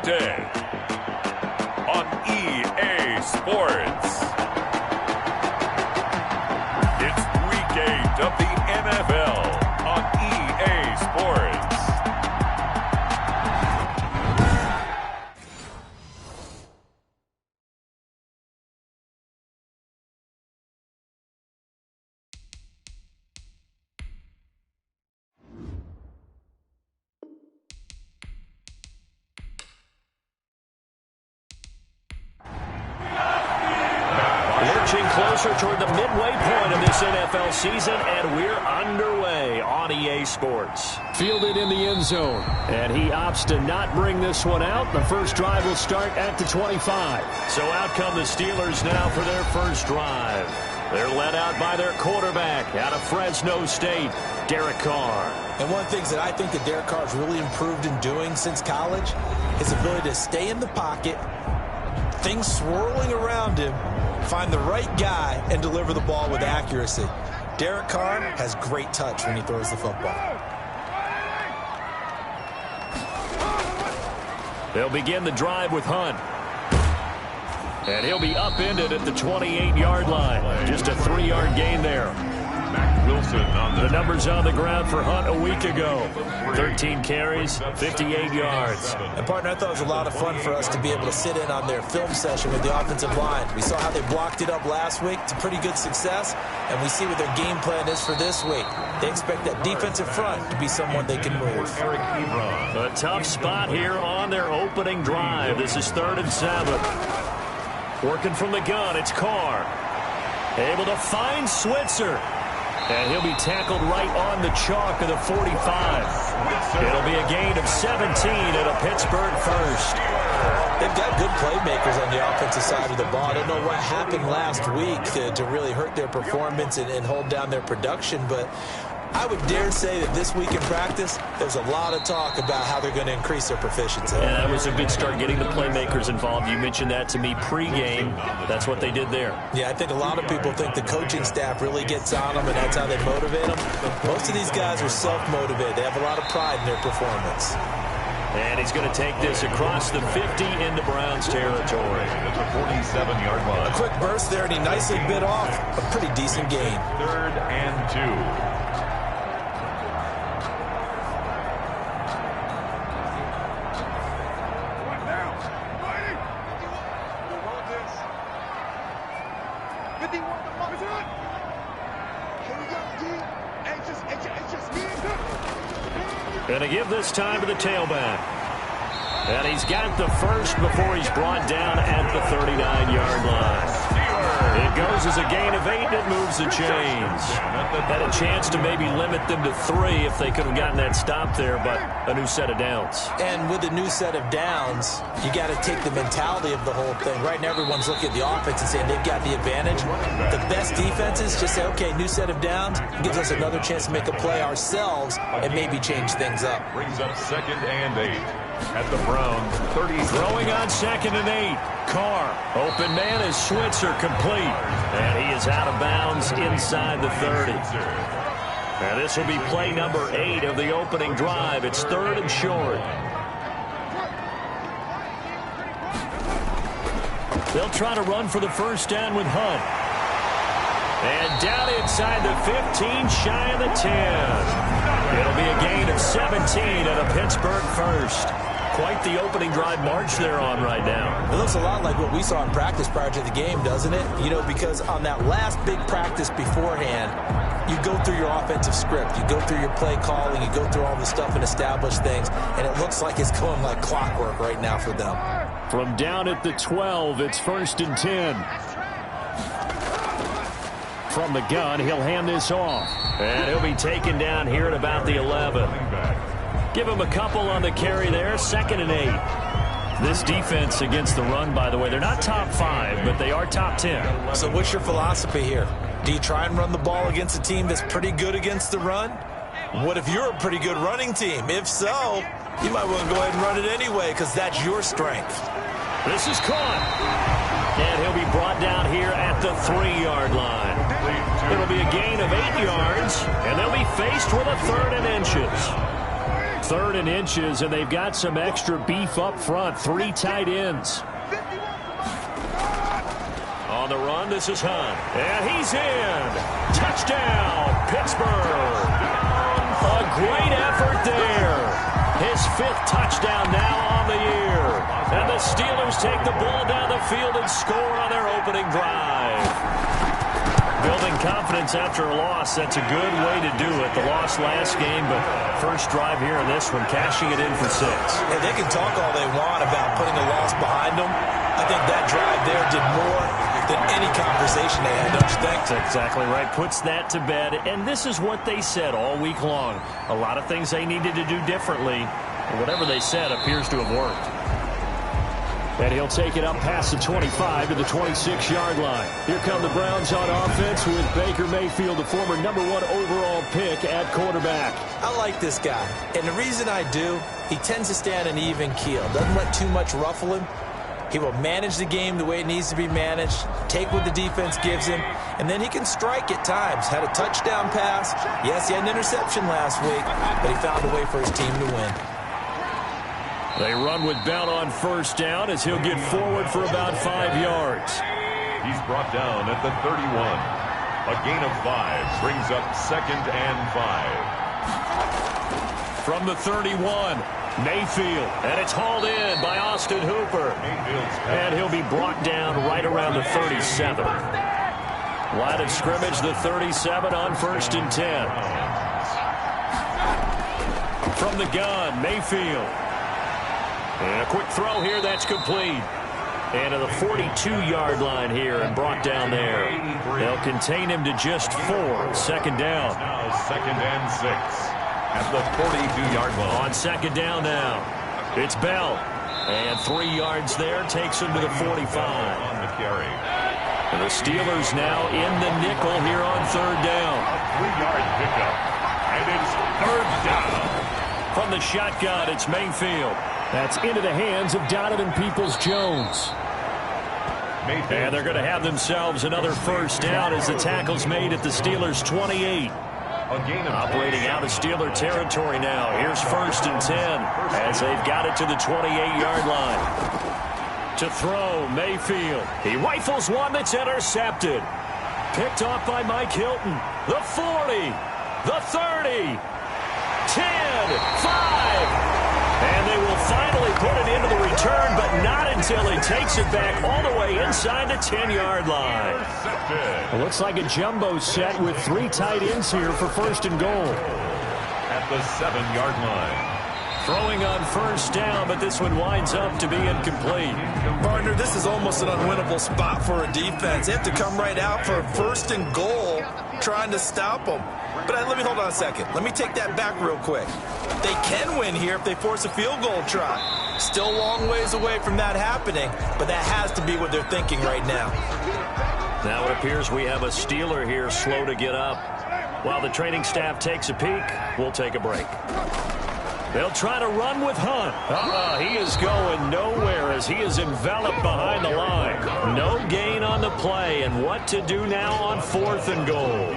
today on EA Sports. It's Week 8 of the NFL on EA Sports. Closer toward the midway point of this NFL season, and we're underway on EA Sports. Fielded in the end zone. And he opts to not bring this one out. The first drive will start at the 25. So out come the Steelers now for their first drive. They're led out by their quarterback out of Fresno State, Derek Carr. And one of the things that I think that Derek Carr has really improved in doing since college, his ability to stay in the pocket, things swirling around him, find the right guy, and deliver the ball with accuracy. Derek Carr has great touch when he throws the football. They'll begin the drive with Hunt. And he'll be upended at the 28-yard line. Just a 3-yard gain there. Wilson on the numbers on the ground for Hunt a week ago. 13 carries, 58 yards. And, partner, I thought it was a lot of fun for us to be able to sit in on their film session with the offensive line. We saw how they blocked it up last week to pretty good success, and we see what their game plan is for this week. They expect that defensive front to be someone they can move. A tough spot here on their opening drive. This is 3rd and 7. Working from the gun, it's Carr. Able to find Switzer. And he'll be tackled right on the chalk of the 45. It'll be a gain of 17 at a Pittsburgh first. They've got good playmakers on the offensive side of the ball. I don't know what happened last week to really hurt their performance and hold down their production, but I would dare say that this week in practice, there's a lot of talk about how they're going to increase their proficiency. And that was a good start, getting the playmakers involved. You mentioned that to me pregame. That's what they did there. Yeah, I think a lot of people think the coaching staff really gets on them, and that's how they motivate them. Most of these guys are self-motivated. They have a lot of pride in their performance. And he's going to take this across the 50 into Browns territory. That's a 47-yard line. A quick burst there, and he nicely bit off a pretty decent gain. 3rd and 2. Going to give this time to the tailback. And he's got the first before he's brought down at the 39-yard line. It goes as a gain of 8, and it moves the chains. Had a chance to maybe limit them to 3 if they could have gotten that stop there, but a new set of downs. And with a new set of downs, you got to take the mentality of the whole thing. Right now, everyone's looking at the offense and saying they've got the advantage. The best defenses just say, okay, new set of downs, gives us another chance to make a play ourselves and maybe change things up. Brings up 2nd and 8. At the Browns, 30. Throwing on 2nd and 8. Carr. Open man is Switzer, complete. And he is out of bounds inside the 30. And this will be play number 8 of the opening drive. It's 3rd and short. They'll try to run for the first down with Hunt. And down inside the 15, shy of the 10. It'll be a gain of 17 at a Pittsburgh first. Quite the opening drive march they're on right now. It looks a lot like what we saw in practice prior to the game, doesn't it? You know, because on that last big practice beforehand, you go through your offensive script, you go through your play calling, you go through all the stuff and establish things, and it looks like it's going like clockwork right now for them. From down at the 12, it's 1st and 10. From the gun, he'll hand this off. And he'll be taken down here at about the 11. Give him a couple on the carry there, 2nd and 8. This defense against the run, by the way, they're not top 5, but they are top 10. So what's your philosophy here? Do you try and run the ball against a team that's pretty good against the run? What if you're a pretty good running team? If so, you might want to go ahead and run it anyway because that's your strength. This is caught. And he'll be brought down here at the 3-yard line. It'll be a gain of 8 yards, and they'll be faced with a 3rd and inches. 3rd and inches, and they've got some extra beef up front. 3 tight ends. On the run, this is Hunt. And he's in. Touchdown, Pittsburgh. A great effort there. His 5th touchdown now on the year. And the Steelers take the ball down the field and score on their opening drive. Building confidence after a loss, that's a good way to do it. The loss last game, but first drive here in this one, cashing it in for 6. And they can talk all they want about putting a loss behind them. I think that drive there did more than any conversation they had, don't you think? That's exactly right. Puts that to bed. And this is what they said all week long. A lot of things they needed to do differently. And whatever they said appears to have worked. And he'll take it up past the 25 to the 26-yard line. Here come the Browns on offense with Baker Mayfield, the former #1 overall pick at quarterback. I like this guy. And the reason I do, he tends to stay on an even keel. Doesn't let too much ruffle him. He will manage the game the way it needs to be managed, take what the defense gives him, and then he can strike at times. Had a touchdown pass. Yes, he had an interception last week, but he found a way for his team to win. They run with Bell on first down as he'll get forward for about 5 yards. He's brought down at the 31. A gain of 5 brings up 2nd and 5. From the 31, Mayfield, and it's hauled in by Austin Hooper. And he'll be brought down right around the 37. Line of scrimmage, the 37 on 1st and 10. From the gun, Mayfield. And a quick throw here, that's complete. And to the 42-yard line here and brought down there. They'll contain him to just 4. 2nd down. Now 2nd and 6 at the 42-yard line. On 2nd down now, it's Bell. And 3 yards there takes him to the 45. On the carry. And the Steelers now in the nickel here on 3rd down. A 3-yard pickup. And it's 3rd down. From the shotgun, it's Mayfield. That's into the hands of Donovan Peoples-Jones. And they're going to have themselves another 1st down as the tackle's made at the Steelers' 28. Operating out of Steeler territory now. Here's 1st and 10 as they've got it to the 28-yard line. To throw, Mayfield. He rifles one that's intercepted. Picked off by Mike Hilton. The 40, the 30, 10, 5. And they will finally put it into the return, but not until he takes it back all the way inside the 10-yard line. It looks like a jumbo set with 3 tight ends here for 1st and goal. At the 7-yard line. Throwing on 1st down, but this one winds up to be incomplete. Partner, this is almost an unwinnable spot for a defense. They have to come right out for 1st and goal, trying to stop them. But let me hold on a second. Let me take that back real quick. They can win here if they force a field goal try. Still a long ways away from that happening, but that has to be what they're thinking right now. Now it appears we have a Steeler here slow to get up. While the training staff takes a peek, we'll take a break. They'll try to run with Hunt. He is going nowhere as he is enveloped behind the line. No gain on the play, and what to do now on 4th and goal.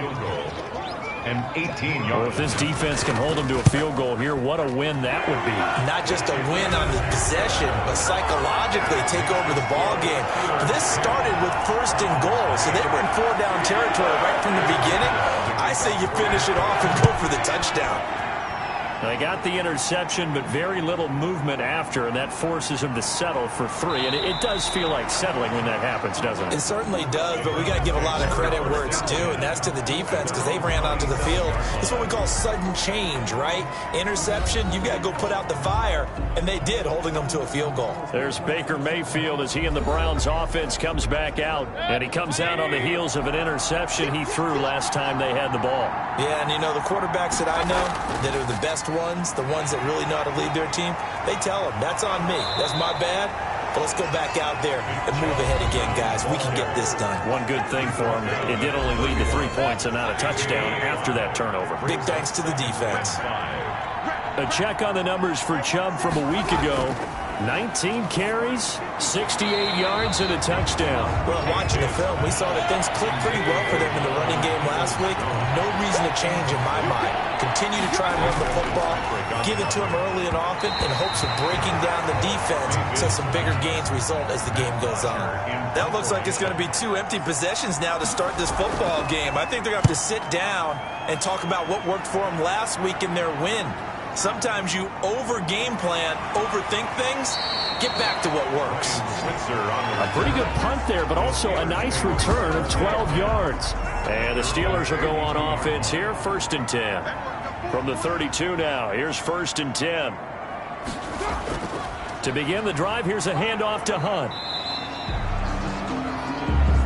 An 18-yard. Well, if this defense can hold them to a field goal here, what a win that would be. Not just a win on the possession, but psychologically take over the ball game. This started with 1st and goal, so they were in 4-down territory right from the beginning. I say you finish it off and go for the touchdown. They got the interception, but very little movement after, and that forces him to settle for 3. And it does feel like settling when that happens, doesn't it? It certainly does, but we got to give a lot of credit where it's due, and that's to the defense because they ran onto the field. It's what we call sudden change, right? Interception, you got to go put out the fire, and they did, holding them to a field goal. There's Baker Mayfield as he and the Browns offense comes back out, and he comes out on the heels of an interception he threw last time they had the ball. Yeah, and you know, the quarterbacks that I know that are the best ones, the ones that really know how to lead their team, they tell them, that's on me. That's my bad. But let's go back out there and move ahead again, guys. We can get this done. One good thing for him, it did only lead to 3 points and not a touchdown after that turnover. Big thanks to the defense. A check on the numbers for Chubb from a week ago. 19 carries, 68 yards, and a touchdown. Well, watching the film, we saw that things clicked pretty well for them in the running game last week. No reason to change in my mind. continue to try and run the football, give it to him early and often in hopes of breaking down the defense so some bigger gains result as the game goes on. That looks like it's going to be 2 empty possessions now to start this football game. I think they're going to have to sit down and talk about what worked for them last week in their win. Sometimes you over-game plan, overthink things, get back to what works. A pretty good punt there, but also a nice return of 12 yards. And the Steelers will go on offense here, 1st and 10. From the 32 now, here's 1st and 10. To begin the drive, here's a handoff to Hunt.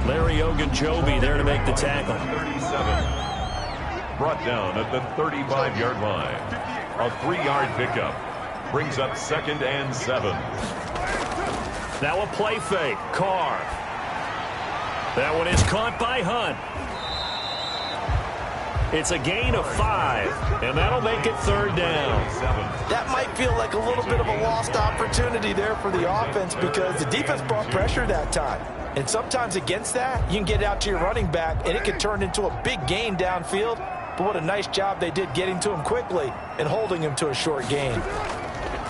Larry Ogunjobi there to make the tackle. 37. Brought down at the 35-yard line. A 3-yard pickup. Brings up 2nd and 7. Now a play fake. Carr. That one is caught by Hunt. It's a gain of 5, and that'll make it 3rd down. That might feel like a little bit of a lost opportunity there for the offense because the defense brought pressure that time. And sometimes against that, you can get out to your running back, and it can turn into a big gain downfield. But what a nice job they did getting to him quickly and holding him to a short gain.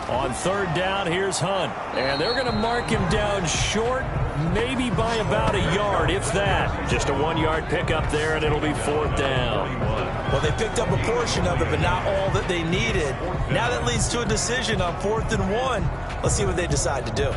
On 3rd down, here's Hunt. And they're going to mark him down short, maybe by about a yard, if that. Just a 1-yard pickup there, and it'll be 4th down. Well, they picked up a portion of it, but not all that they needed. Now that leads to a decision on 4th and 1. Let's see what they decide to do.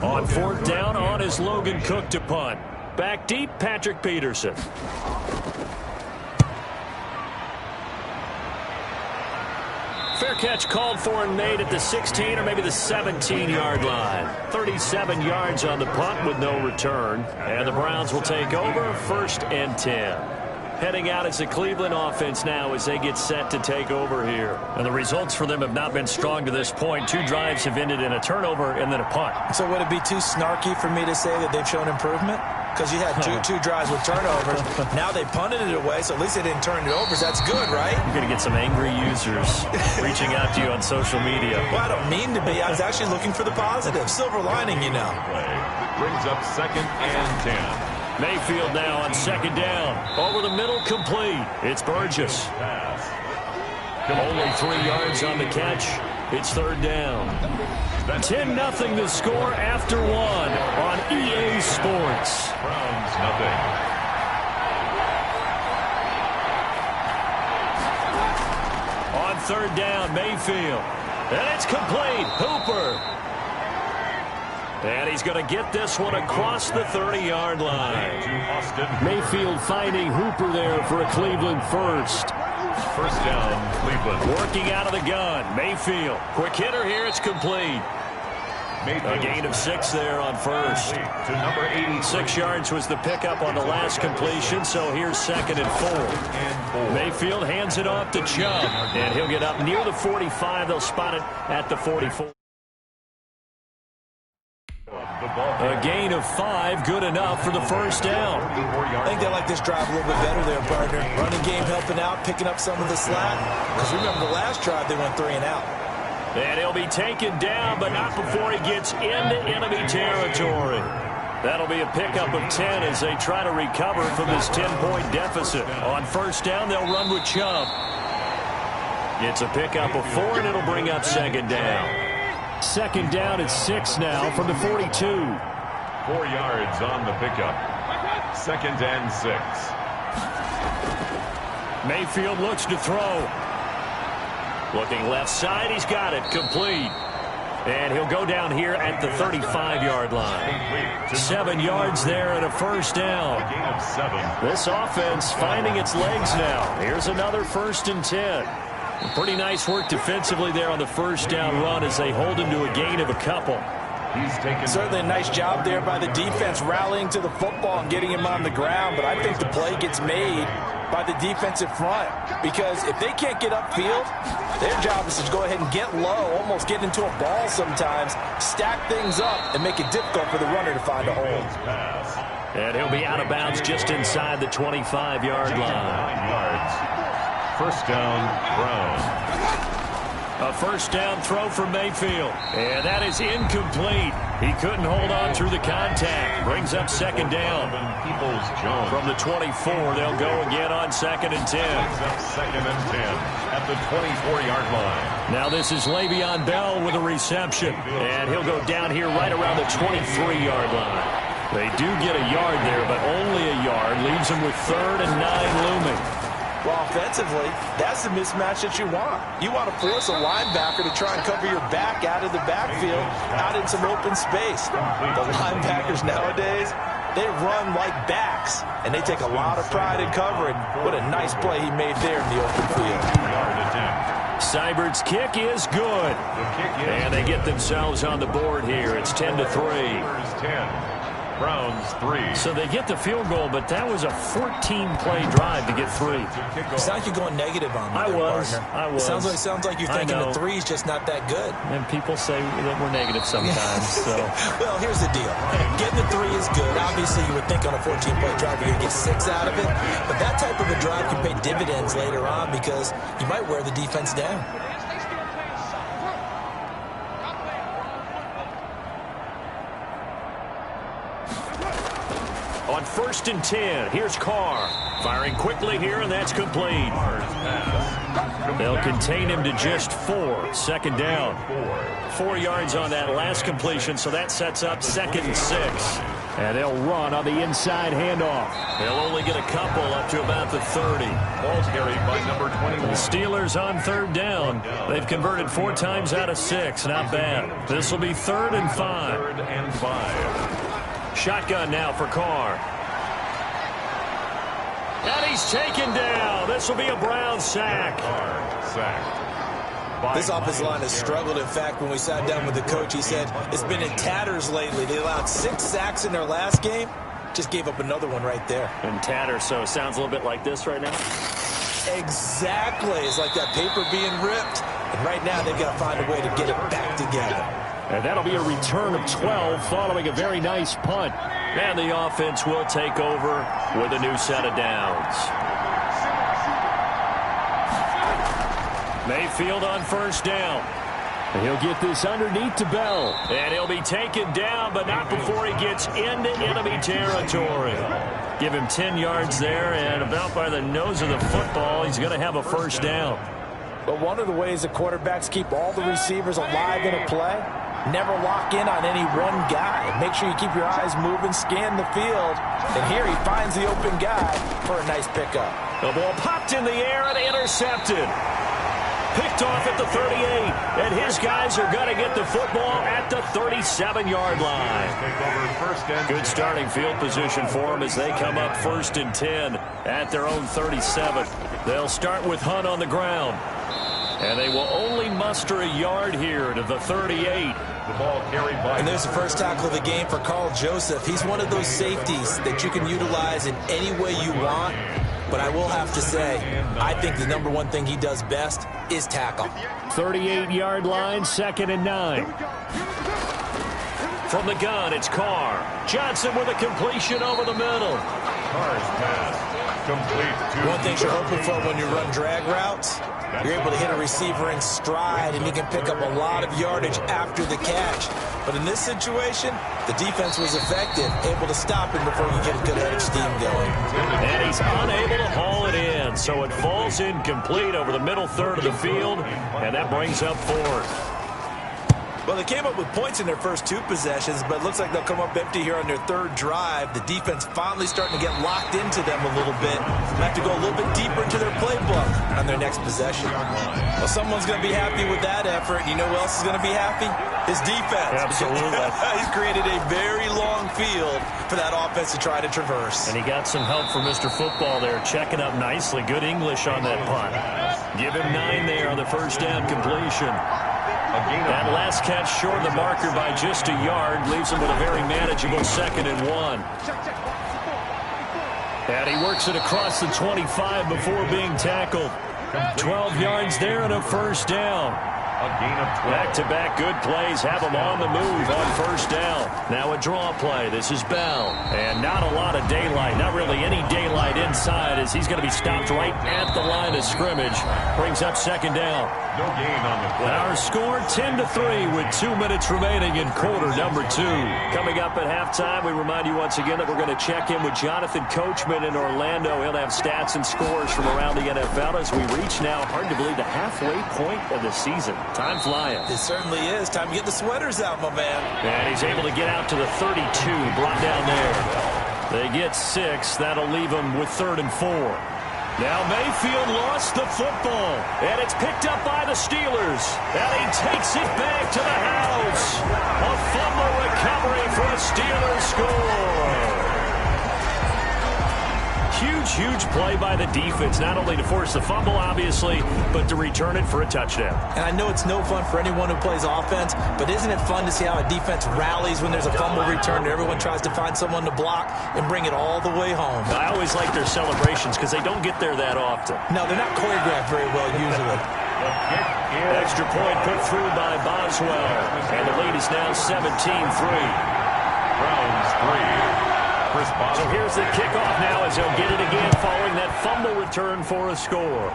On 4th down, on is Logan Cook to punt. Back deep, Patrick Peterson. Fair catch called for and made at the 16 or maybe the 17-yard line. 37 yards on the punt with no return. And the Browns will take over, 1st and 10. Heading out as the Cleveland offense now as they get set to take over here. And the results for them have not been strong to this point. 2 drives have ended in a turnover and then a punt. So would it be too snarky for me to say that they've shown improvement? Because you had two drives with turnovers. Now they punted it away, so at least they didn't turn it over. So that's good, right? You're going to get some angry users reaching out to you on social media. Well, I don't mean to be. I was actually looking for the positive. Silver lining, you know. Brings up 2nd and 10. Mayfield now on 2nd down. Over the middle, complete. It's Burgess. Only 3 yards on the catch. It's 3rd down. 10-0 the score after 1 on EA Sports. Browns nothing. On 3rd down, Mayfield. And it's complete. Hooper. And he's going to get this one across the 30-yard line. Mayfield finding Hooper there for a Cleveland first. 1st down, Cleveland. Working out of the gun. Mayfield. Quick hitter here. It's complete. A gain of 6 there on 1st. To number 80. 6 yards was the pickup on the last completion, so here's 2nd and 4. Mayfield hands it off to Chubb, and he'll get up near the 45. They'll spot it at the 44. A gain of 5, good enough for the 1st down. I think they like this drive a little bit better there, partner. Running game helping out, picking up some of the slack. Because remember the last drive, they went 3 and out. And he'll be taken down, but not before he gets into enemy territory. That'll be a pickup of 10 as they try to recover from this 10-point deficit. On 1st down, they'll run with Chubb. It's a pickup of 4, and it'll bring up 2nd down. 2nd down at 6 now from the 42. 4 yards on the pickup. 2nd and 6. Mayfield looks to throw. Looking left side, he's got it. Complete. And he'll go down here at the 35-yard line. 7 yards there and a 1st down. This offense finding its legs now. Here's another 1st and 10. Pretty nice work defensively there on the 1st down run as they hold him to a gain of a couple. Certainly a nice job there by the defense rallying to the football and getting him on the ground, but I think the play gets made by the defensive front because if they can't get upfield, their job is to go ahead and get low, almost get into a ball sometimes, stack things up, and make it difficult for the runner to find a hole. And he'll be out of bounds just inside the 25-yard line. 9 yards. First down, Browns. A first down throw for Mayfield. And that is incomplete. He couldn't hold on through the contact. Brings up second down. Peoples-Jones. From the 24, they'll go again on 2nd and 10. Brings up 2nd and 10 at the 24-yard line. Now this is Le'Veon Bell with a reception. And he'll go down here right around the 23-yard line. They do get a yard there, but only a yard. Leaves them with 3rd and 9 looming. Well, offensively, that's the mismatch that you want. You want to force a linebacker to try and cover your back out of the backfield, out in some open space. The linebackers nowadays, they run like backs, and they take a lot of pride in covering. What a nice play he made there in the open field. Seibert's kick is good. And they get themselves on the board here. It's 10-3. Browns 3. So they get the field goal, but that was a 14-play drive to get 3. It sounds like you're going negative on me. I was. It sounds like you're thinking the 3's just not that good. And people say that we're negative sometimes. So. Well, here's the deal. Getting the 3 is good. Obviously, you would think on a 14-play drive you're going to get 6 out of it. But that type of a drive can pay dividends later on because you might wear the defense down. On 1st and 10, here's Carr. Firing quickly here, and that's complete. They'll contain him to just 4. 2nd down. 4 yards on that last completion, so that sets up 2nd and 6. And they'll run on the inside handoff. They'll only get a couple up to about the 30. Ball carried by number 21. The Steelers on 3rd down. They've converted 4 times out of 6. Not bad. This will be 3rd and 5. 3rd and 5. Shotgun now for Carr. And he's taken down. This will be a Brown sack. This offensive line has struggled. In fact, when we sat down with the coach, he said it's been in tatters lately. They allowed 6 sacks in their last game. Just gave up another one right there. In tatters, so it sounds a little bit like this right now? Exactly. It's like that paper being ripped. And right now, they've got to find a way to get it back together. And that'll be a return of 12 following a very nice punt. And the offense will take over with a new set of downs. Mayfield on 1st down. And he'll get this underneath to Bell. And he'll be taken down, but not before he gets into enemy territory. Give him 10 yards there, and about by the nose of the football, he's going to have a 1st down. But one of the ways that quarterbacks keep all the receivers alive in a play, never lock in on any one guy. Make sure you keep your eyes moving, scan the field. And here he finds the open guy for a nice pickup. The ball popped in the air and intercepted. Picked off at the 38. And his guys are going to get the football at the 37-yard line. Good starting field position for them as they come up 1st and 10 at their own 37. They'll start with Hunt on the ground. And they will only muster a yard here to the 38. The ball carried by. And there's the first tackle of the game for Carl Joseph. He's one of those safeties that you can utilize in any way you want. But I will have to say, I think the number one thing he does best is tackle. 38-yard line, 2nd and 9. From the gun, it's Carr. Johnson with a completion over the middle. Carr's pass complete. One thing you're hoping for when you run drag routes, you're able to hit a receiver in stride, and you can pick up a lot of yardage after the catch. But in this situation, the defense was effective, able to stop him before you get a good head of steam going. And he's unable to haul it in, so it falls incomplete over the middle 3rd of the field, and that brings up 4th. Well, they came up with points in their first 2 possessions, but it looks like they'll come up empty here on their 3rd drive. The defense finally starting to get locked into them a little bit. They'll have to go a little bit deeper into their playbook on their next possession. Well, someone's going to be happy with that effort. You know who else is going to be happy? His defense. Absolutely. He's created a very long field for that offense to try to traverse. And he got some help from Mr. Football there, checking up nicely. Good English on that punt. Give him 9 there on the 1st down completion. That last catch short of the marker by just a yard leaves him with a very manageable 2nd and 1. And he works it across the 25 before being tackled. 12 yards there and a 1st down. A gain of 12. Back-to-back good plays have him on the move on first down. Now a draw play. This is Bell. And not a lot of daylight. Not really any daylight inside as he's going to be stopped right at the line of scrimmage. Brings up second down. No gain on the play. Our score 10-3 with 2 minutes remaining in quarter number 2. Coming up at halftime, we remind you once again that we're going to check in with Jonathan Coachman in Orlando. He'll have stats and scores from around the NFL as we reach now, hard to believe, the halfway point of the season. Time flying. It certainly is. Time to get the sweaters out, my man. And he's able to get out to the 32, brought down there. They get 6. That'll leave him with 3rd and 4. Now Mayfield lost the football, and it's picked up by the Steelers. And he takes it back to the house. A fumble recovery for a Steelers score. Huge play by the defense, not only to force the fumble, obviously, but to return it for a touchdown. And I know it's no fun for anyone who plays offense, but isn't it fun to see how a defense rallies when there's a fumble return and everyone tries to find someone to block and bring it all the way home? I always like their celebrations because they don't get there that often. No, they're not choreographed very well usually. Extra point put through by Boswell, and the lead is now 17-3. Browns 3. So here's the kickoff now as they'll get it again following that fumble return for a score.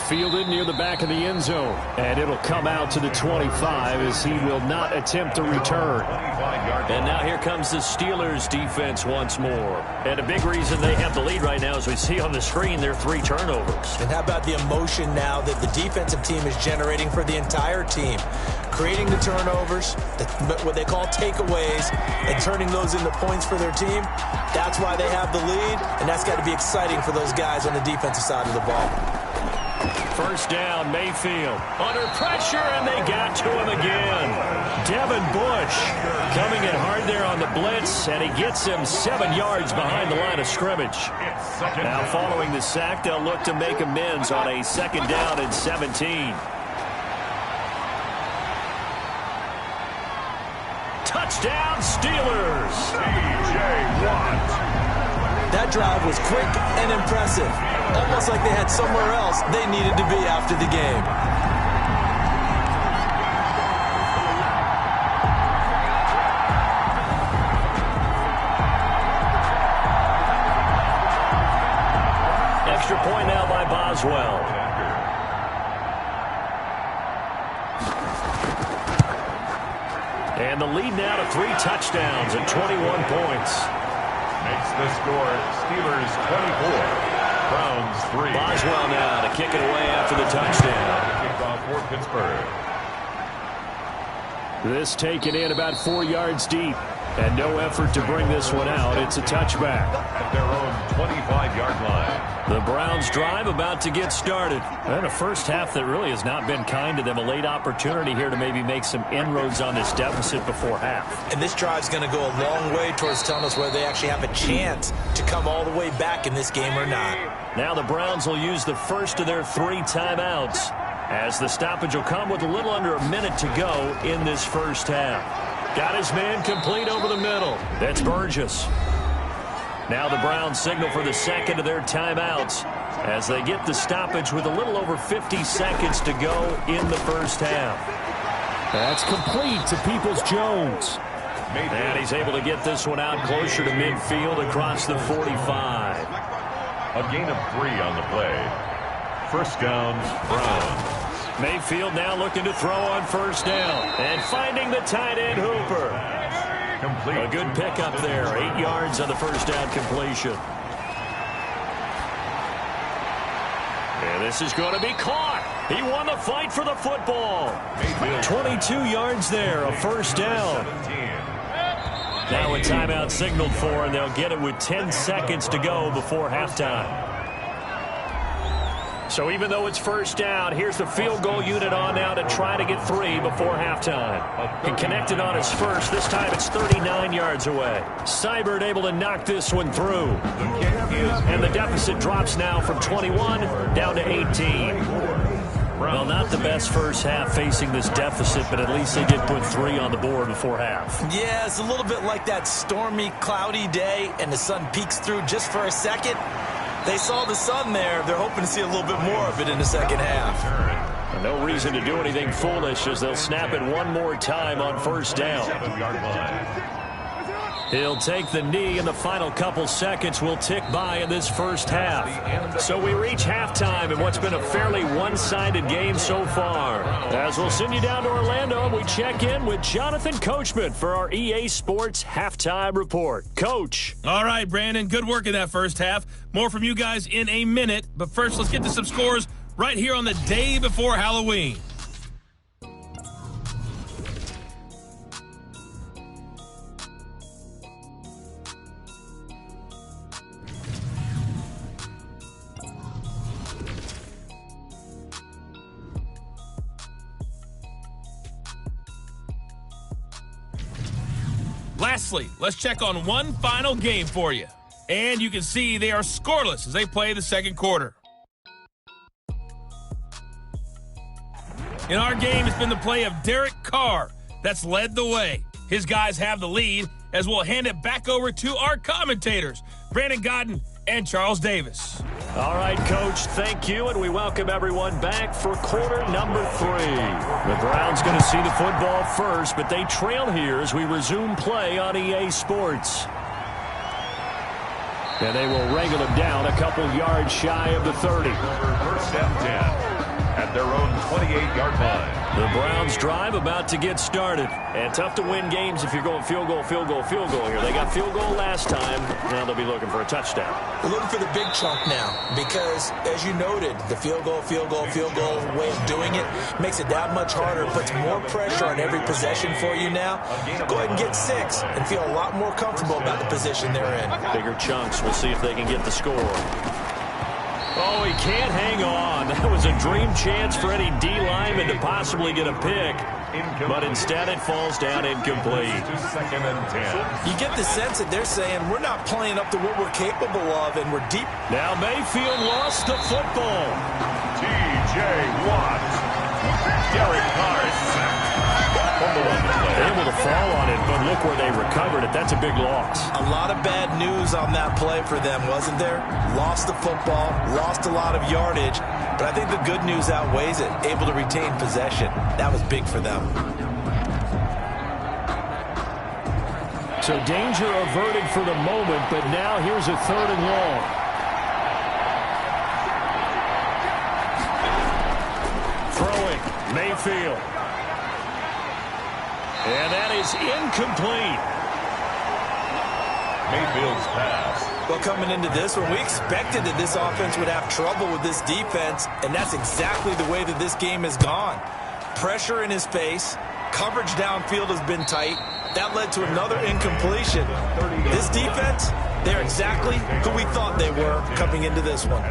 Fielded near the back of the end zone. And it'll come out to the 25 as he will not attempt to return. And now here comes the Steelers defense once more. And a big reason they have the lead right now, as we see on the screen, their 3 turnovers. And how about the emotion now that the defensive team is generating for the entire team? Creating the turnovers, what they call takeaways, and turning those into points for their team. That's why they have the lead, and that's got to be exciting for those guys on the defensive side of the ball. First down, Mayfield. Under pressure, and they got to him again. Devin Bush coming in hard there on the blitz, and he gets him 7 yards behind the line of scrimmage. Now following the sack, they'll look to make amends on a 2nd down and 17. Touchdown, Steelers! T.J. Watt. That drive was quick and impressive. Almost like they had somewhere else they needed to be after the game. Extra point now by Boswell. And the lead now to 3 touchdowns and 21 points. Makes the score Steelers 24, Browns 3. Boswell now to kick it away after the touchdown. Kickoff for Pittsburgh. This taken in about 4 yards deep. And no effort to bring this one out. It's a touchback. At their own 25-yard line. The Browns drive about to get started. And a first half that really has not been kind to them. A late opportunity here to maybe make some inroads on this deficit before half. And this drive's going to go a long way towards telling us whether they actually have a chance to come all the way back in this game or not. Now the Browns will use the first of their 3 timeouts, as the stoppage will come with a little under a minute to go in this first half. Got his man complete over the middle. That's Burgess. Now the Browns signal for the second of their timeouts as they get the stoppage with a little over 50 seconds to go in the first half. That's complete to Peoples-Jones. And he's able to get this one out closer to midfield across the 45. A gain of 3 on the play. First down, Browns. Mayfield now looking to throw on first down. And finding the tight end, Hooper. Complete. A good pickup there. 8 yards on the first down completion. And this is going to be caught. He won the fight for the football. 22 yards there, a first down. Now a timeout signaled for, and they'll get it with 10 seconds to go before halftime. So even though it's first down, here's the field goal unit on now to try to get 3 before halftime. He connected on his first. This time it's 39 yards away. Seibert able to knock this one through. And the deficit drops now from 21 down to 18. Well, not the best first half facing this deficit, but at least they did put 3 on the board before half. Yeah, it's a little bit like that stormy, cloudy day, and the sun peeks through just for a second. They saw the sun there. They're hoping to see a little bit more of it in the second half. No reason to do anything foolish as they'll snap it one more time on first down. 7-yard line. He'll take the knee, and the final couple seconds will tick by in this first half. So we reach halftime in what's been a fairly one-sided game so far. As we'll send you down to Orlando, we check in with Jonathan Coachman for our EA Sports Halftime Report. Coach. All right, Brandon, good work in that first half. More from you guys in a minute. But first, let's get to some scores right here on the day before Halloween. Lastly, let's check on one final game for you. And you can see they are scoreless as they play the second quarter. In our game, it's been the play of Derek Carr that's led the way. His guys have the lead as we'll hand it back over to our commentators, Brandon Godden and Charles Davis. All right, Coach, thank you, and we welcome everyone back for quarter number 3. The Browns going to see the football first, but they trail here as we resume play on EA Sports. And they will wrangle them down a couple yards shy of the 30. First and 10 at their own 28-yard line. The Browns drive about to get started. And tough to win games if you're going field goal, field goal, field goal here. They got field goal last time. Now they'll be looking for a touchdown. We're looking for the big chunk now because, as you noted, the field goal way of doing it makes it that much harder, puts more pressure on every possession for you now. Go ahead and get 6 and feel a lot more comfortable about the position they're in. Bigger chunks. We'll see if they can get the score. Oh, he can't hang on. That was a dream chance for any D lineman to possibly get a pick. But instead it falls down incomplete. Second and 10. You get the sense that they're saying we're not playing up to what we're capable of and we're deep. Now Mayfield lost the football. T.J. Watt. Derek Carr sacked. Able to fall on it, but look where they recovered it. That's a big loss. A lot of bad news on that play for them, wasn't there? Lost the football, lost a lot of yardage, but I think the good news outweighs it. Able to retain possession. That was big for them. So danger averted for the moment, but now here's a 3rd and long. Throwing, Mayfield. And that is incomplete. Mayfield's pass. Well, coming into this one, we expected that this offense would have trouble with this defense, and that's exactly the way that this game has gone. Pressure in his face. Coverage downfield has been tight. That led to another incompletion. This defense, they're exactly who we thought they were coming into this one.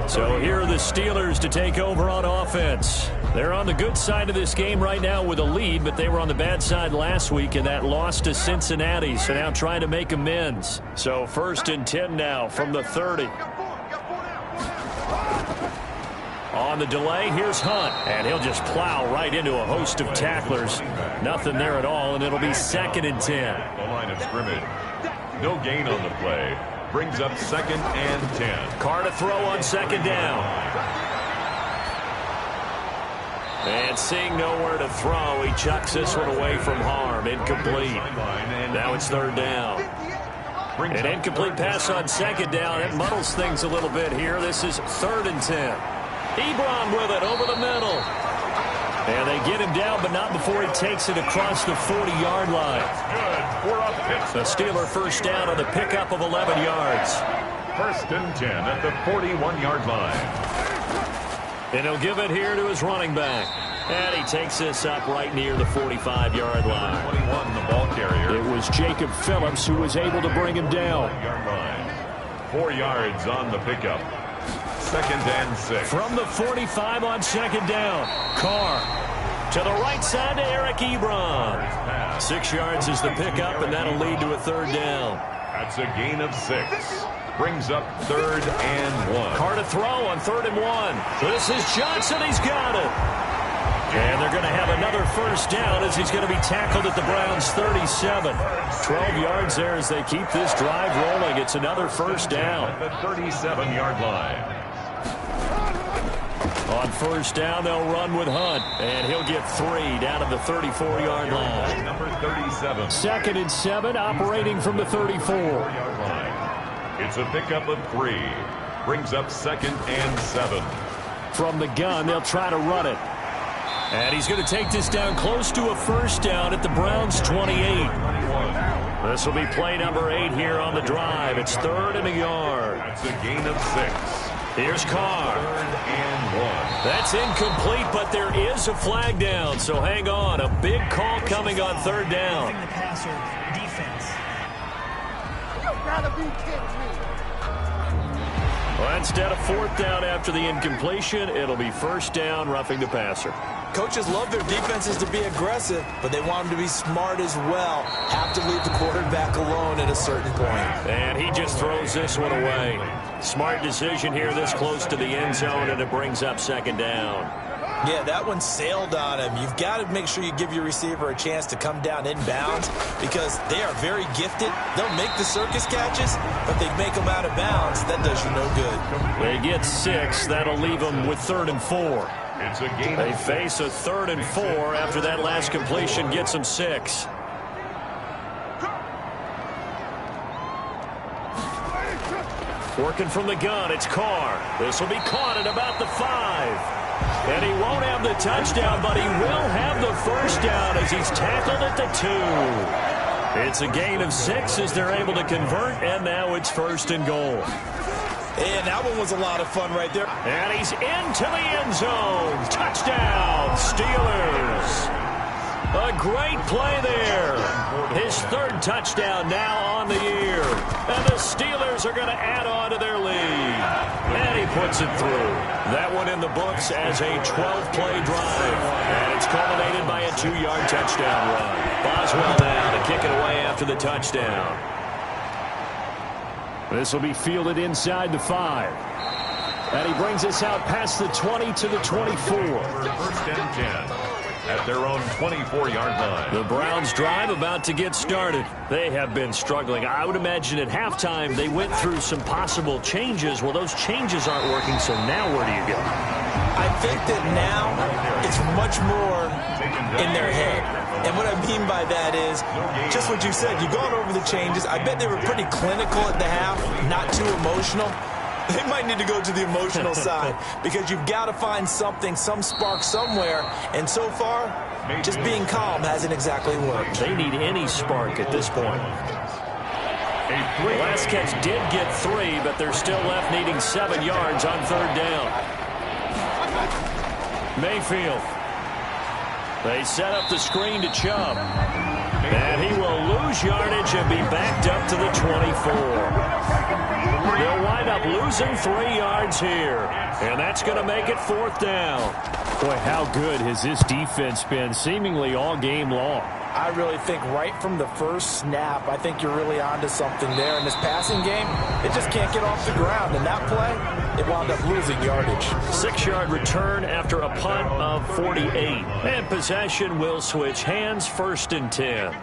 So here are the Steelers to take over on offense. They're on the good side of this game right now with a lead, but they were on the bad side last week in that loss to Cincinnati, so now trying to make amends. So 1st and 10 now from the 30. On the delay, here's Hunt, and he'll just plow right into a host of tacklers. Nothing there at all, and it'll be 2nd and 10. The line of scrimmage. No gain on the play. Brings up 2nd and 10. Carr to throw on 2nd down. And seeing nowhere to throw, he chucks this one away from harm. Incomplete. Now it's 3rd down. An incomplete pass on 2nd down. It muddles things a little bit here. This is 3rd and 10. Ebron with it over the middle. And they get him down, but not before he takes it across the 40-yard line. The Steeler first down on the pickup of 11 yards. 1st and 10 at the 41-yard line. And he'll give it here to his running back. And he takes this up right near the 45-yard line. 21, the ball carrier. It was Jacob Phillips who was able to bring him down. 1-yard line. 4 yards on the pickup. 2nd and 6. From the 45 on 2nd down. Carr to the right side to Eric Ebron. 6 yards is the pickup, and that'll lead to a 3rd down. That's a gain of 6. Brings up 3rd and 1. Carr to throw on 3rd and 1. This is Johnson. He's got it. And they're going to have another first down as he's going to be tackled at the Browns' 37. 12 yards there as they keep this drive rolling. It's another first down. At the 37-yard line. On first down, they'll run with Hunt, and he'll get 3 down at the 34-yard line. Number 37. 2nd and 7, operating from the 34. It's a pickup of 3. Brings up 2nd and 7. From the gun, they'll try to run it. And he's going to take this down close to a first down at the Browns' 28. This will be play number 8 here on the drive. It's 3rd and a yard. That's a gain of 6. Here's Carr. 3rd and 1. That's incomplete, but there is a flag down, so hang on. A big call coming on 3rd down. The passer defense. Well, instead of 4th down after the incompletion, it'll be 1st down, roughing the passer. Coaches love their defenses to be aggressive, but they want them to be smart as well. Have to leave the quarterback alone at a certain point. And he just throws this one away. Smart decision here this close to the end zone, and it brings up 2nd down. Yeah, that one sailed on him. You've got to make sure you give your receiver a chance to come down inbounds because they are very gifted. They'll make the circus catches, but they make them out of bounds. That does you no good. They get 6. That'll leave them with 3rd and 4. It's a gain They of 6. face a 3rd and 4 after that last completion gets them 6. Working from the gun, it's Carr. This will be caught at about the 5. And he won't have the touchdown, but he will have the first down as he's tackled at the 2. It's a gain of 6 as they're able to convert, and now it's 1st and goal. And that one was a lot of fun right there. And he's into the end zone. Touchdown, Steelers. A great play there. His 3rd touchdown now on the year. And the Steelers are going to add on to their lead. And he puts it through. That one in the books as a 12-play drive. And it's culminated by a 2-yard touchdown run. Boswell now to kick it away after the touchdown. This will be fielded inside the 5. And he brings us out past the 20 to the 24. 1st and 10. At their own 24-yard line. The Browns drive about to get started. They have been struggling. I would imagine at halftime they went through some possible changes. Well, those changes aren't working, so now where do you go? I think that now it's much more in their head. And what I mean by that is just what you said. You've gone over the changes. I bet they were pretty clinical at the half, not too emotional. They might need to go to the emotional side because you've got to find something, some spark somewhere. And so far, just being calm hasn't exactly worked. They need any spark at this point. The last catch did get 3, but they're still left needing 7 yards on 3rd down. Mayfield. They set up the screen to Chubb. And he will lose yardage and be backed up to the 24. They'll wind up losing 3 yards here. And that's going to make it 4th down. Boy, how good has this defense been seemingly all game long? I really think right from the first snap, I think you're really onto something there. In this passing game, it just can't get off the ground. And that play, it wound up losing yardage. 6-yard return after a punt of 48. And possession will switch hands, 1st and 10.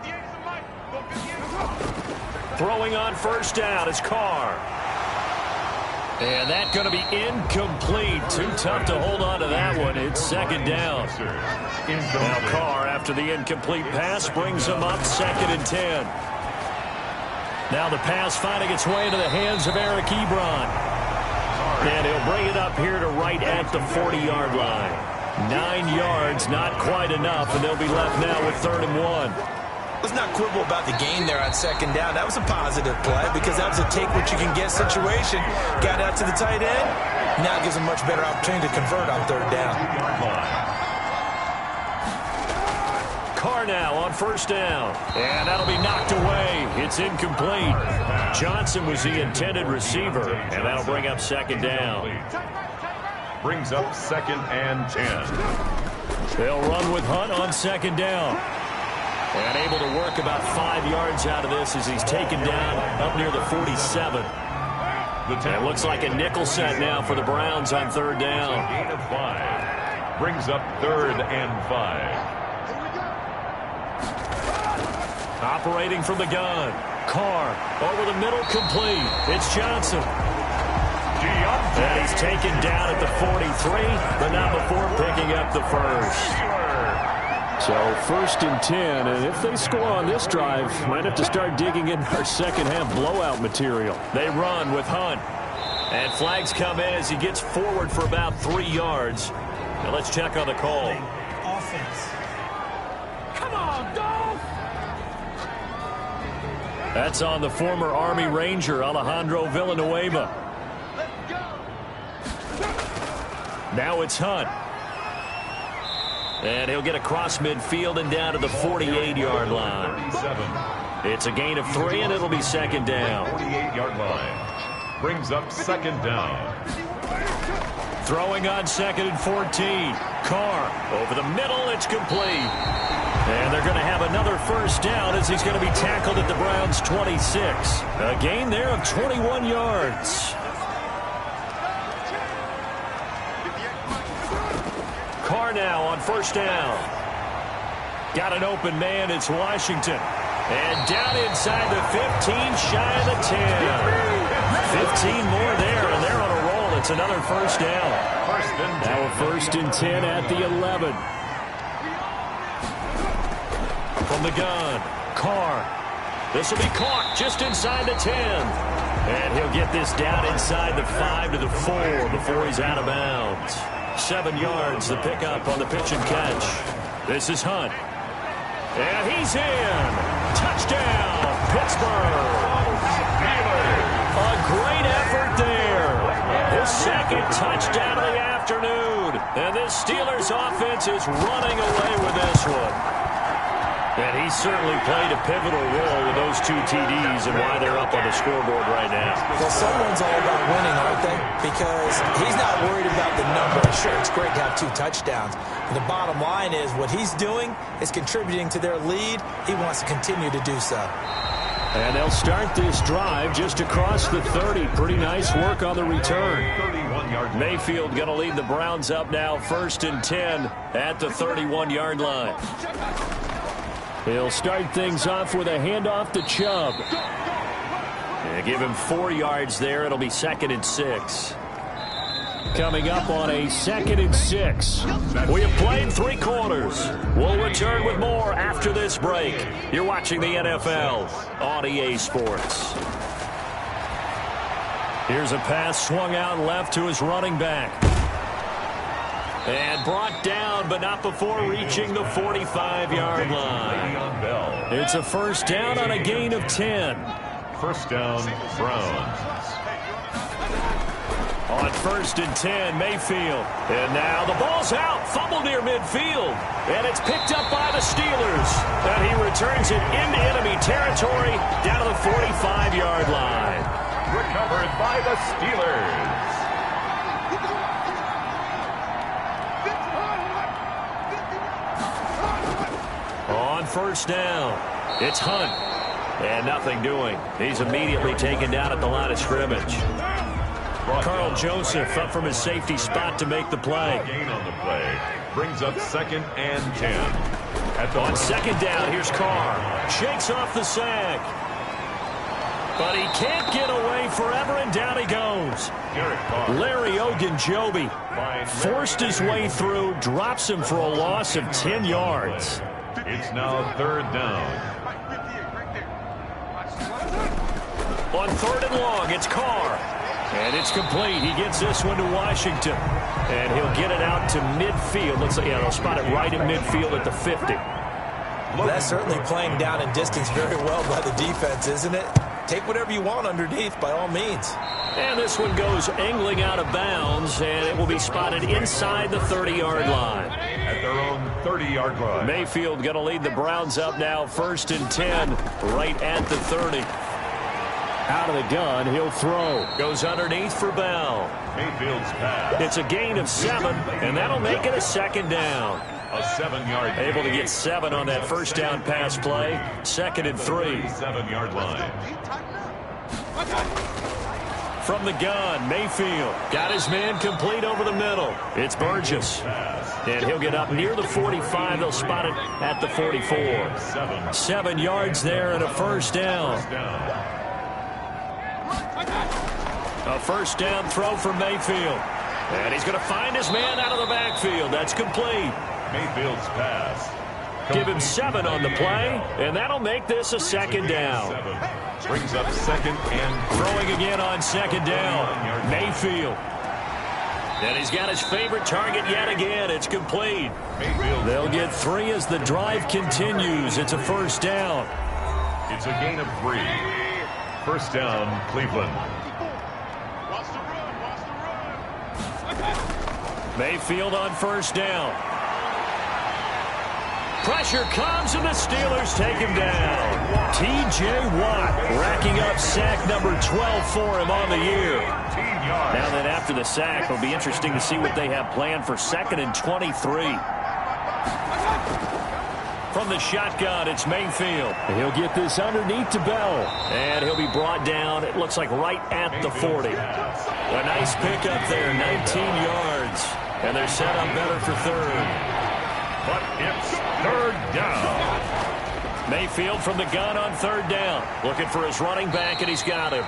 Throwing on 1st down is Carr. And that's going to be incomplete. Too tough to hold on to that one. It's 2nd down. Now Carr, after the incomplete pass, brings him up 2nd and 10. Now the pass finding its way into the hands of Eric Ebron. And he'll bring it up here to right at the 40-yard line. 9 yards, not quite enough, and they'll be left now with 3rd and 1. Let's not quibble about the gain there on 2nd down. That was a positive play because that was a take-what-you-can-get situation. Got out to the tight end. Now it gives a much better opportunity to convert on 3rd down. Carr now on 1st down. And that'll be knocked away. It's incomplete. Johnson was the intended receiver. And that'll bring up 2nd down. Brings up 2nd and 10. They'll run with Hunt on 2nd down. And able to work about 5 yards out of this as he's taken down up near the 47. It looks like a nickel set now for the Browns on 3rd down. Gain of 5. Brings up 3rd and 5. Operating from the gun. Carr over the middle, complete. It's Johnson. Deontay And he's taken down at the 43, but not before picking up the first. So 1st and 10, and if they score on this drive, might have to start digging in our second half blowout material. They run with Hunt. And flags come in as he gets forward for about 3 yards. Now let's check on the call. Offense. Come on, Dolph! That's on the former Army Ranger, Alejandro Villanueva. Now it's Hunt. And he'll get across midfield and down to the 48-yard line. 37. It's a gain of 3, and it'll be second down. 48-yard line. Brings up second down. Throwing on 2nd and 14. Carr over the middle. It's complete. And they're going to have another first down as he's going to be tackled at the Browns' 26. A gain there of 21 yards. Carr now on first down. Got an open man. It's Washington. And down inside the 15, shy of the 10. 15 more there, and they're on a roll. It's another first down. Now a 1st and 10 at the 11. From the gun, Carr. This will be caught just inside the 10. And he'll get this down inside the 5 to the 4 before he's out of bounds. 7 yards, the pickup on the pitch and catch. This is Hunt. And he's in. Touchdown, Pittsburgh. A great effort there. His second touchdown of the afternoon. And this Steelers offense is running away with this one. And he certainly played a pivotal role with those 2 TDs and why they're up on the scoreboard right now. Well, someone's all about winning, aren't they? Because he's not worried about the number. Sure, it's great to have 2 touchdowns. But the bottom line is what he's doing is contributing to their lead. He wants to continue to do so. And they'll start this drive just across the 30. Pretty nice work on the return. 31-yard. Mayfield going to lead the Browns up now 1st and 10 at the 31-yard line. He'll start things off with a handoff to Chubb. And give him 4 yards there. It'll be 2nd and 6. Coming up on a 2nd and 6. We have played 3 quarters. We'll return with more after this break. You're watching the NFL on EA Sports. Here's a pass swung out left to his running back. And brought down, but not before reaching the 45-yard line. It's a first down on a gain of 10. First down, Browns. On 1st and 10, Mayfield. And now the ball's out. Fumble near midfield. And it's picked up by the Steelers. And he returns it into enemy territory down to the 45-yard line. Recovered by the Steelers. On first down, it's Hunt. And nothing doing. He's immediately taken down at the line of scrimmage. Carl Joseph up from his safety spot to make the play. Gain on the play. Brings up 2nd and 10. On 2nd down, here's Carr. Shakes off the sack. But he can't get away forever, and down he goes. Larry Ogunjobi forced his way through, drops him for a loss of 10 yards. It's now 3rd down. On 3rd and long, it's Carr. And it's complete. He gets this one to Washington. And he'll get it out to midfield. Looks like, yeah, they'll spot it right in midfield at the 50. That's certainly playing down in distance very well by the defense, isn't it? Take whatever you want underneath, by all means. And this one goes angling out of bounds, and it will be spotted inside the 30-yard line. At their own 30-yard line. Mayfield going to lead the Browns up now 1st and 10 right at the 30. Out of the gun, he'll throw. Goes underneath for Bell. Mayfield's pass. It's a gain of 7, and that'll make it a 2nd down. A 7-yard. Able to get 7 on that first down pass play. 2nd and 3. 7-yard line. From the gun, Mayfield got his man complete over the middle. It's Burgess. And he'll get up near the 45. They'll spot it at the 44. 7 yards there and a first down. A first down throw for Mayfield. And he's going to find his man out of the backfield. That's complete. Mayfield's pass. Give him 7 on the play, and that'll make this a second down. Brings up second and throwing again on second down. Mayfield. And he's got his favorite target yet again. It's complete. They'll get 3 as the drive continues. It's a first down. It's a gain of 3. First down, Cleveland. Mayfield on first down. Pressure comes, and the Steelers take him down. T.J. Watt racking up sack number 12 for him on the year. Now then, after the sack, it'll be interesting to see what they have planned for 2nd and 23. From the shotgun, it's Mayfield. He'll get this underneath to Bell. And he'll be brought down, it looks like right at the 40. A nice pickup there, 19 yards. And they're set up better for 3rd. But it's 3rd down. Mayfield from the gun on 3rd down. Looking for his running back, and he's got him.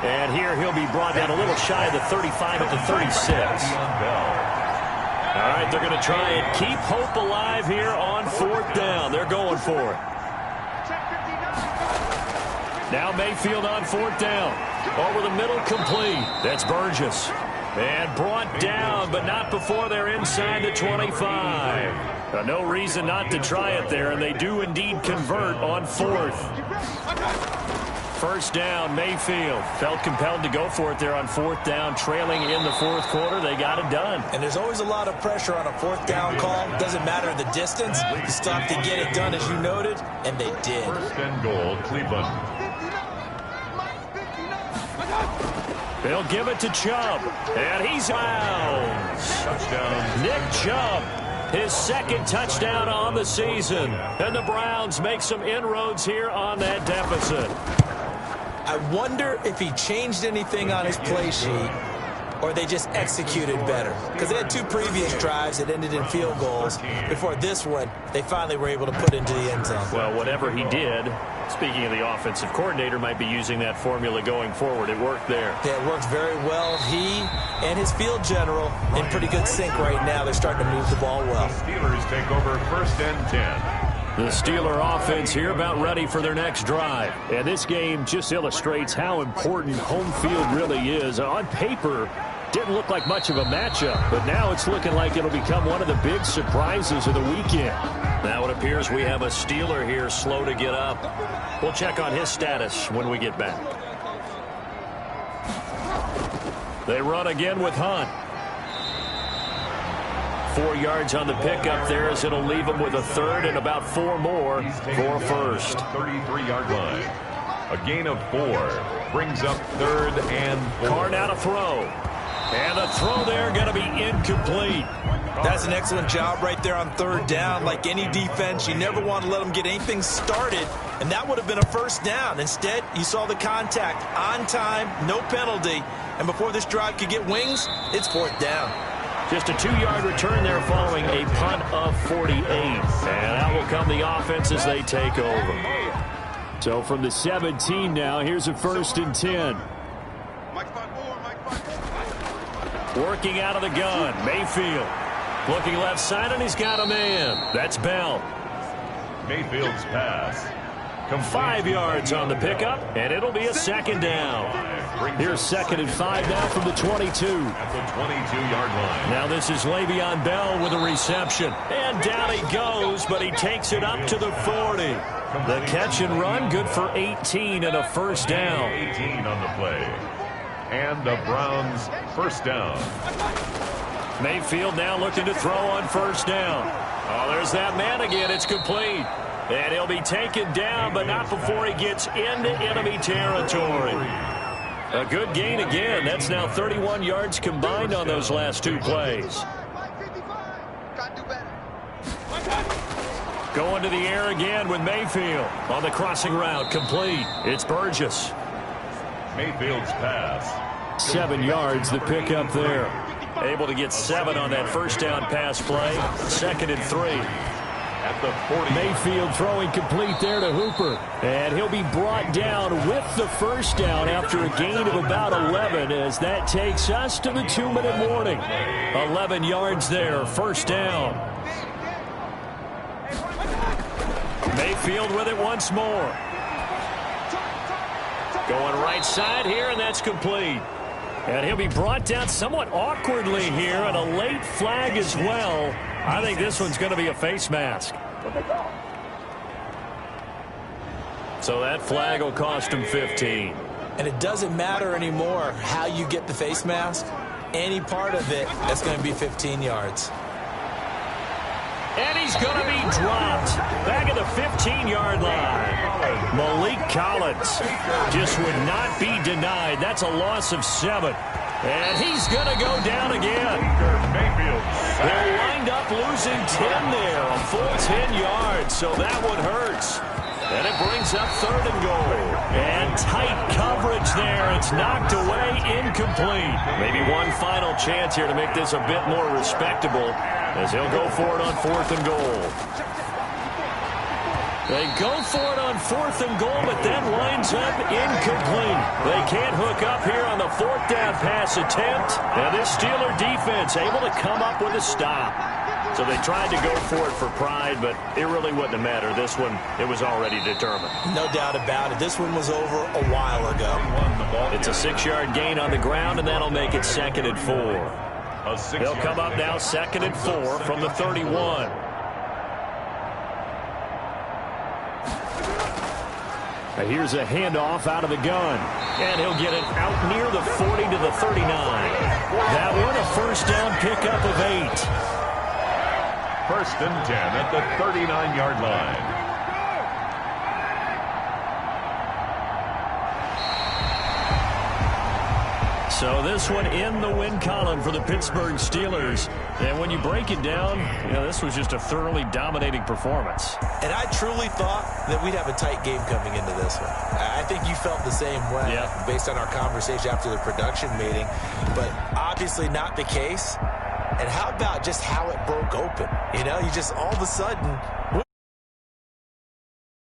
And here he'll be brought down a little shy of the 35 at the 36. All right, they're going to try and keep hope alive here on 4th down. They're going for it. Now Mayfield on 4th down. Over the middle, complete. That's Burgess. And brought down, but not before they're inside the 25. No reason not to try it there, and they do indeed convert on 4th. First down, Mayfield. Felt compelled to go for it there on 4th down, trailing in the 4th quarter. They got it done. And there's always a lot of pressure on a 4th down call. Doesn't matter the distance. You still have to get it done, as you noted, and they did. 1st and goal, Cleveland. They'll give it to Chubb, and he's out. Touchdown. Nick Chubb, his 2nd touchdown on the season. And the Browns make some inroads here on that deficit. I wonder if he changed anything on his play sheet or they just executed better. Because they had 2 previous drives that ended in field goals. Before this one, they finally were able to put into the end zone. Well, whatever he did, speaking of the offensive coordinator, might be using that formula going forward. It worked there. Yeah, it worked very well. He and his field general in pretty good sync right now. They're starting to move the ball well. Steelers take over 1st and 10. The Steeler offense here about ready for their next drive. And this game just illustrates how important home field really is. On paper, didn't look like much of a matchup, but now it's looking like it'll become one of the big surprises of the weekend. Now it appears we have a Steeler here slow to get up. We'll check on his status when we get back. They run again with Hunt. 4 yards on the pickup there, as it'll leave him with a 3rd and about 4 more for 1st. 33-yard line. A gain of 4 brings up 3rd and 4. Carr now to throw. And the throw there going to be incomplete. That's an excellent job right there on 3rd down. Like any defense, you never want to let them get anything started, and that would have been a first down. Instead, you saw the contact on time, no penalty, and before this drive could get wings, it's 4th down. Just a 2-yard return there following a punt of 48. And out will come the offense as they take over. So from the 17 now, here's a 1st and 10. Working out of the gun, Mayfield. Looking left side, and he's got a man. That's Bell. Mayfield's pass. 5 yards on the pickup, and it'll be a 2nd down. Here's 2nd and 5 now from the 22. At the 22-yard line. Now this is Le'Veon Bell with a reception. And down he goes, but he takes it up to the 40. The catch and run, good for 18 and a 1st down. 18 on the play. And the Browns' 1st down. Mayfield now looking to throw on 1st down. Oh, there's that man again. It's complete. And he'll be taken down, but not before he gets into enemy territory. A good gain again. That's now 31 yards combined on those last 2 plays. Going to the air again with Mayfield. On the crossing route, complete. It's Burgess. Mayfield's pass. 7 yards, the pickup there. Able to get 7 on that 1st down pass play. 2nd and 3. at the 40. Mayfield throwing complete there to Hooper. And he'll be brought down with the first down after a gain of about 11 as that takes us to the 2-minute warning. 11 yards there, first down. Mayfield with it once more. Going right side here, and that's complete. And he'll be brought down somewhat awkwardly here, and a late flag as well. I think this one's going to be a face mask. So that flag will cost him 15. And it doesn't matter anymore how you get the face mask. Any part of it, that's going to be 15 yards. And he's going to be dropped back at the 15-yard line. Malik Collins just would not be denied. That's a loss of 7. And he's going to go down again. They'll wind up losing 10 there, a full 10 yards, so that one hurts. And it brings up 3rd and goal. And tight coverage there. It's knocked away, incomplete. Maybe one final chance here to make this a bit more respectable as he'll go for it on 4th and goal. They go for it on 4th and goal, but that winds up incomplete. They can't hook up here on the 4th down pass attempt. And this Steeler defense able to come up with a stop. So they tried to go for it for pride, but it really wouldn't have mattered. This one, it was already determined. No doubt about it. This one was over a while ago. It's a 6-yard gain on the ground, and that'll make it 2nd and 4. They'll come up now 2nd and 4 from the 31. And here's a handoff out of the gun. And he'll get it out near the 40 to the 39. That one a first down pickup of 8. 1st and 10 at the 39-yard line. So this one in the win column for the Pittsburgh Steelers. And when you break it down, you know, this was just a thoroughly dominating performance. And I truly thought that we'd have a tight game coming into this one. I think you felt the same way based on our conversation after the production meeting. But obviously not the case. And how about just how it broke open? You know, you just all of a sudden...